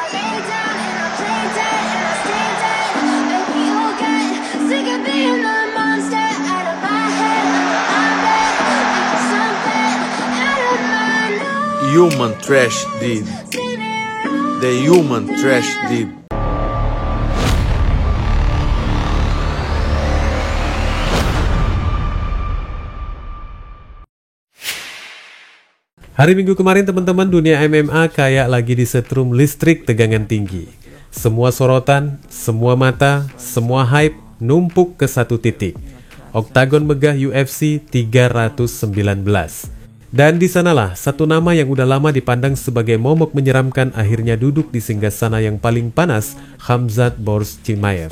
Human trash did. The human trash did. Hari Minggu kemarin teman-teman, dunia MMA kayak lagi disetrum listrik tegangan tinggi. Semua sorotan, semua mata, semua hype numpuk ke satu titik. Oktagon megah UFC 319. Dan di sanalah satu nama yang udah lama dipandang sebagai momok menyeramkan akhirnya duduk di singgasana yang paling panas, Khamzat Boris Chimaev.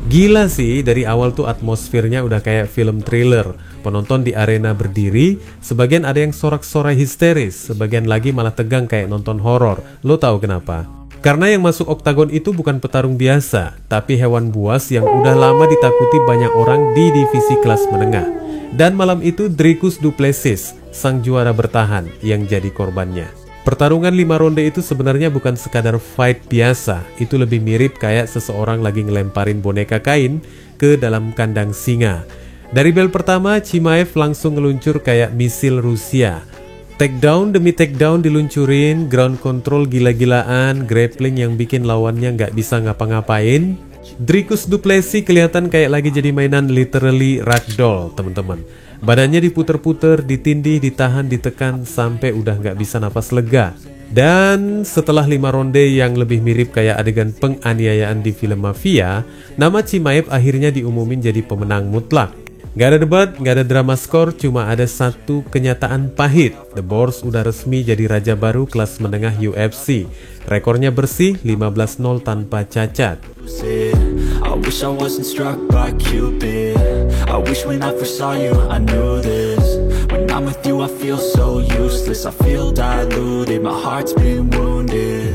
Gila sih, dari awal tuh atmosfernya udah kayak film thriller. Penonton di arena berdiri, sebagian ada yang sorak-sorai histeris, sebagian lagi malah tegang kayak nonton horor. Lo tahu kenapa? Karena yang masuk oktagon itu bukan petarung biasa, tapi hewan buas yang udah lama ditakuti banyak orang di divisi kelas menengah. Dan malam itu Dricus du Plessis, sang juara bertahan, yang jadi korbannya. Pertarungan 5 ronde itu sebenarnya bukan sekadar fight biasa, itu lebih mirip kayak seseorang lagi ngelemparin boneka kain ke dalam kandang singa. Dari bel pertama, Chimaev langsung ngeluncur kayak misil Rusia. Takedown demi takedown diluncurin, ground control gila-gilaan, grappling yang bikin lawannya nggak bisa ngapa-ngapain. Dricus du Plessis kelihatan kayak lagi jadi mainan literally ragdoll, teman-teman. Badannya diputer-puter, ditindih, ditahan, ditekan sampai udah nggak bisa napas lega. Dan setelah 5 ronde yang lebih mirip kayak adegan penganiayaan di film mafia, nama Chimaev akhirnya diumumin jadi pemenang mutlak. Gak ada debat, gak ada drama skor, cuma ada satu kenyataan pahit. The Boss udah resmi jadi raja baru kelas menengah UFC. Rekornya bersih, 15-0 tanpa cacat. I wish I wasn't struck by Cupid. I wish when I first saw you I knew this. When I'm with you I feel so useless. I feel diluted, my heart's been wounded.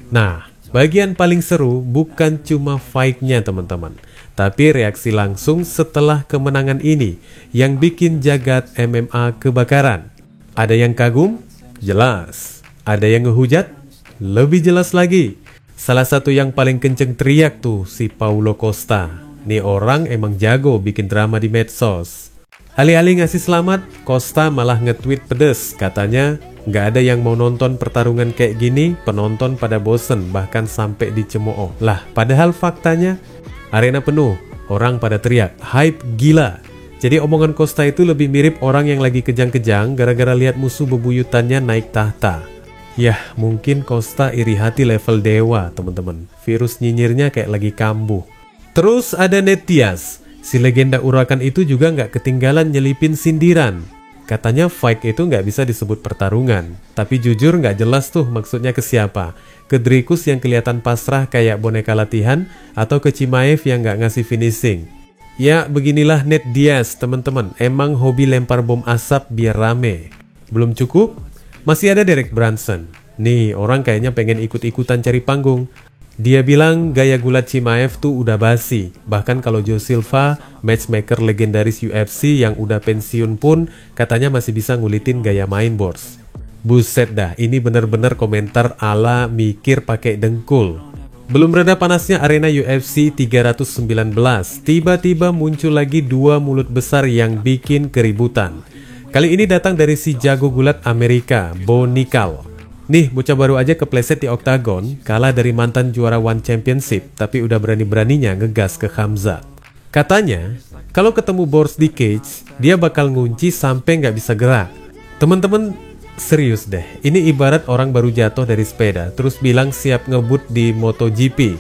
Nah, bagian paling seru bukan cuma fight-nya teman-teman, tapi reaksi langsung setelah kemenangan ini yang bikin jagat MMA kebakaran. Ada yang kagum? Jelas. Ada yang ngehujat? Lebih jelas lagi. Salah satu yang paling kenceng teriak tuh si Paulo Costa. Nih orang emang jago bikin drama di medsos. Alih-alih ngasih selamat, Costa malah nge-tweet pedes. Katanya, nggak ada yang mau nonton pertarungan kayak gini, penonton pada bosen, bahkan sampai dicemooh. Lah, padahal faktanya, arena penuh, orang pada teriak, hype gila. Jadi omongan Costa itu lebih mirip orang yang lagi kejang-kejang gara-gara lihat musuh bebuyutannya naik tahta. Yah, mungkin Costa iri hati level dewa, teman-teman. Virus nyinyirnya kayak lagi kambuh. Terus ada Nate Diaz. Si legenda urakan itu juga nggak ketinggalan nyelipin sindiran. Katanya fight itu nggak bisa disebut pertarungan. Tapi jujur nggak jelas tuh maksudnya ke siapa. Ke Dricus yang kelihatan pasrah kayak boneka latihan, atau ke Chimaev yang nggak ngasih finishing. Ya, beginilah Nate Diaz, teman-teman. Emang hobi lempar bom asap biar rame. Belum cukup? Masih ada Derek Brunson. Nih, orang kayaknya pengen ikut-ikutan cari panggung. Dia bilang gaya gulat Chimaev tuh udah basi. Bahkan kalau Joe Silva, matchmaker legendaris UFC yang udah pensiun pun, katanya masih bisa ngulitin gaya main Boss. Buset dah, ini bener-bener komentar ala mikir pakai dengkul. Belum reda panasnya arena UFC 319, tiba-tiba muncul lagi 2 mulut besar yang bikin keributan. Kali ini datang dari si jago gulat Amerika, Bo Nickal. Nih, bocah baru aja kepleset di oktagon, kalah dari mantan juara One Championship, tapi udah berani-beraninya ngegas ke Khamzat. Katanya, kalau ketemu Boris di cage, dia bakal ngunci sampai nggak bisa gerak. Temen-temen, serius deh, ini ibarat orang baru jatuh dari sepeda, terus bilang siap ngebut di MotoGP.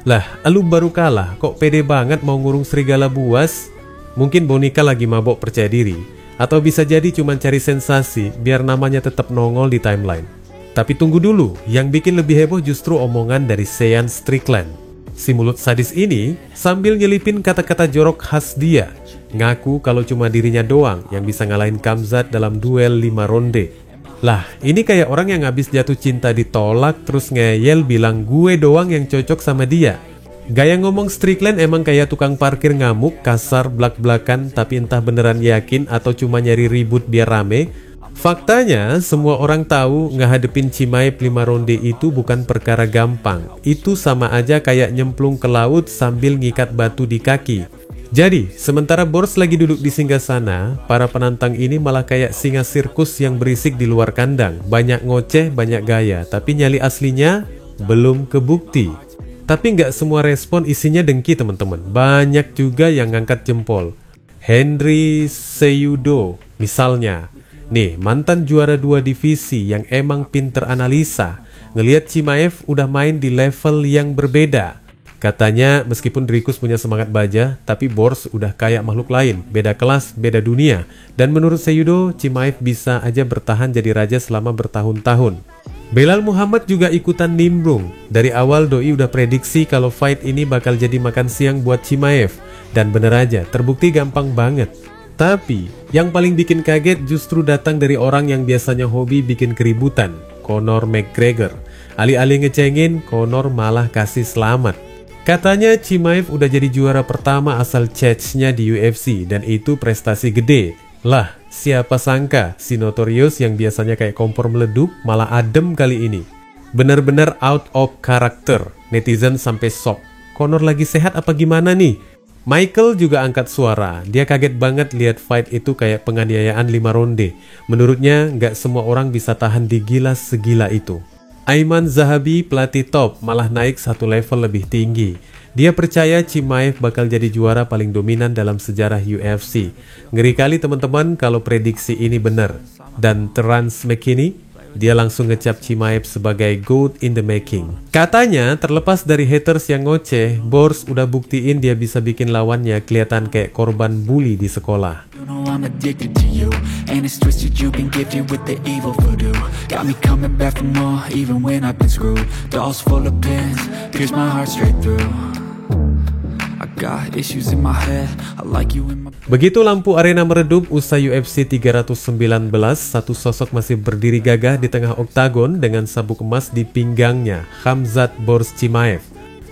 Lah, lu baru kalah, kok pede banget mau ngurung serigala buas? Mungkin Bo Nickal lagi mabok percaya diri. Atau bisa jadi cuma cari sensasi biar namanya tetap nongol di timeline. Tapi tunggu dulu, yang bikin lebih heboh justru omongan dari Sean Strickland. Si mulut sadis ini sambil nyelipin kata-kata jorok khas dia. Ngaku kalau cuma dirinya doang yang bisa ngalahin Khamzat dalam duel 5 ronde. Lah, ini kayak orang yang habis jatuh cinta ditolak terus ngeyel bilang gue doang yang cocok sama dia. Gaya ngomong Strickland emang kayak tukang parkir ngamuk, kasar, blak-blakan, tapi entah beneran yakin atau cuma nyari ribut biar rame. Faktanya, semua orang tahu ngehadepin Chimaev 5 ronde itu bukan perkara gampang. Itu sama aja kayak nyemplung ke laut sambil ngikat batu di kaki. Jadi, sementara Bors lagi duduk di singgasana, para penantang ini malah kayak singa sirkus yang berisik di luar kandang. Banyak ngoceh, banyak gaya, tapi nyali aslinya belum kebukti. Tapi nggak semua respon isinya dengki teman-teman. Banyak juga yang ngangkat jempol. Henry Cejudo misalnya. Nih, mantan juara 2 divisi yang emang pinter analisa, ngelihat Chimaev udah main di level yang berbeda. Katanya meskipun Dricus punya semangat baja, tapi Bors udah kayak makhluk lain, beda kelas, beda dunia. Dan menurut Cejudo, Chimaev bisa aja bertahan jadi raja selama bertahun-tahun. Belal Muhammad juga ikutan nimbrung. Dari awal Doi udah prediksi kalau fight ini bakal jadi makan siang buat Chimaev. Dan bener aja, terbukti gampang banget. Tapi, yang paling bikin kaget justru datang dari orang yang biasanya hobi bikin keributan, Conor McGregor. Alih-alih ngecengin, Conor malah kasih selamat. Katanya Chimaev udah jadi juara pertama asal Czechnya di UFC, dan itu prestasi gede. Lah, siapa sangka si Notorious yang biasanya kayak kompor meleduk malah adem kali ini. Bener-bener out of character, netizen sampai shock. Conor lagi sehat apa gimana nih? Michael juga angkat suara. Dia kaget banget lihat fight itu kayak penganiayaan 5 ronde. Menurutnya nggak semua orang bisa tahan digilas segila itu. Ayman Zahabi, pelatih top, malah naik satu level lebih tinggi. Dia percaya Chimaev bakal jadi juara paling dominan dalam sejarah UFC. Ngeri kali teman-teman kalau prediksi ini benar. Dan Terence McKinney, dia langsung ngecap Chimaev sebagai GOAT in the making. Katanya, terlepas dari haters yang ngoceh, Bors udah buktiin dia bisa bikin lawannya kelihatan kayak korban bully di sekolah. Begitu lampu arena meredup usai UFC 319, satu sosok masih berdiri gagah di tengah oktagon dengan sabuk emas di pinggangnya, Khamzat Bors Chimaev.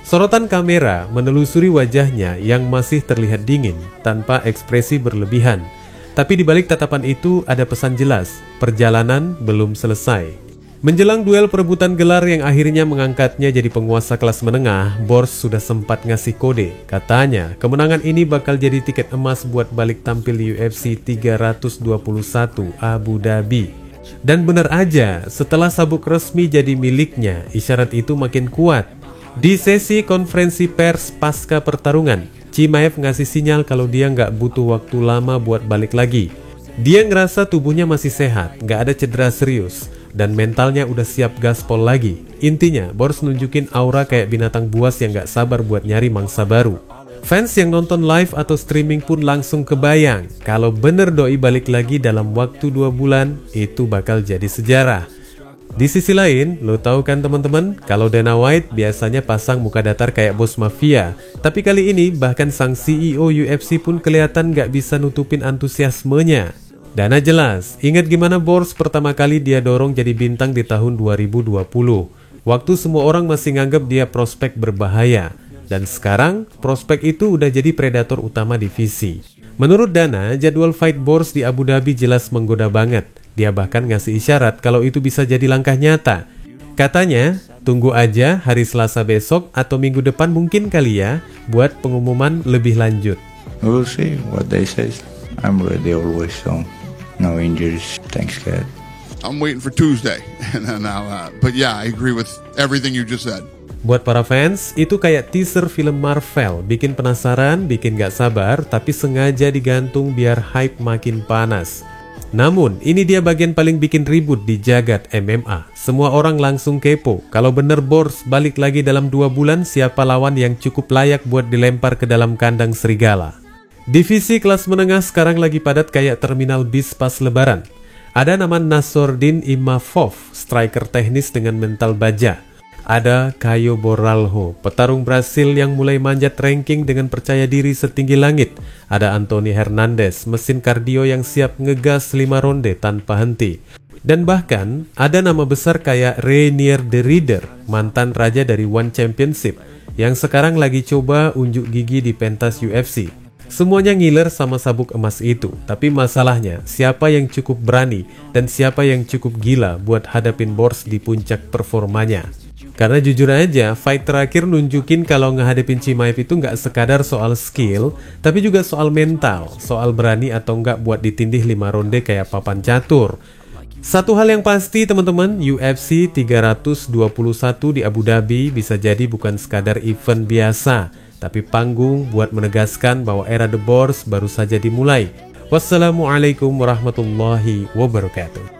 Sorotan kamera menelusuri wajahnya yang masih terlihat dingin, tanpa ekspresi berlebihan. Tapi di balik tatapan itu ada pesan jelas, perjalanan belum selesai. Menjelang duel perebutan gelar yang akhirnya mengangkatnya jadi penguasa kelas menengah, Bors sudah sempat ngasih kode. Katanya, kemenangan ini bakal jadi tiket emas buat balik tampil di UFC 321 Abu Dhabi. Dan benar aja, setelah sabuk resmi jadi miliknya, isyarat itu makin kuat. Di sesi konferensi pers pasca pertarungan, Chimaev ngasih sinyal kalau dia nggak butuh waktu lama buat balik lagi. Dia ngerasa tubuhnya masih sehat, nggak ada cedera serius, dan mentalnya udah siap gaspol lagi. Intinya, Bors nunjukin aura kayak binatang buas yang gak sabar buat nyari mangsa baru. Fans yang nonton live atau streaming pun langsung kebayang kalau bener Doi balik lagi dalam waktu 2 bulan, itu bakal jadi sejarah. Di sisi lain, lo tahu kan teman-teman, kalau Dana White biasanya pasang muka datar kayak bos mafia. Tapi kali ini bahkan sang CEO UFC pun kelihatan gak bisa nutupin antusiasmenya. Dana jelas, ingat gimana Bors pertama kali dia dorong jadi bintang di tahun 2020. Waktu semua orang masih nganggap dia prospek berbahaya. Dan sekarang, prospek itu udah jadi predator utama divisi. Menurut Dana, jadwal fight Bors di Abu Dhabi jelas menggoda banget. Dia bahkan ngasih isyarat kalau itu bisa jadi langkah nyata. Katanya, tunggu aja hari Selasa besok atau minggu depan mungkin kali ya, buat pengumuman lebih lanjut. We'll see what they say. I'm ready always, so no injuries, thanks God. I'm waiting for Tuesday. But yeah, I agree with everything you just said. Buat para fans, itu kayak teaser film Marvel. Bikin penasaran, bikin gak sabar, tapi sengaja digantung biar hype makin panas. Namun, ini dia bagian paling bikin ribut di jagat MMA. Semua orang langsung kepo. Kalau bener Bors balik lagi dalam 2 bulan, siapa lawan yang cukup layak buat dilempar ke dalam kandang serigala? Divisi kelas menengah sekarang lagi padat kayak terminal bis pas lebaran. Ada nama Nassourdine Imavov, striker teknis dengan mental baja. Ada Caio Borralho, petarung Brasil yang mulai manjat ranking dengan percaya diri setinggi langit. Ada Anthony Hernandez, mesin kardio yang siap ngegas 5 ronde tanpa henti. Dan bahkan ada nama besar kayak Reinier de Ridder, mantan raja dari One Championship, yang sekarang lagi coba unjuk gigi di pentas UFC. Semuanya ngiler sama sabuk emas itu, tapi masalahnya siapa yang cukup berani dan siapa yang cukup gila buat hadapin Bors di puncak performanya. Karena jujur aja, fight terakhir nunjukin kalau ngehadapin Chimaev itu nggak sekadar soal skill, tapi juga soal mental, soal berani atau nggak buat ditindih 5 ronde kayak papan catur. Satu hal yang pasti teman-teman, UFC 321 di Abu Dhabi bisa jadi bukan sekadar event biasa, tapi panggung buat menegaskan bahwa era The Boers baru saja dimulai. Wassalamualaikum warahmatullahi wabarakatuh.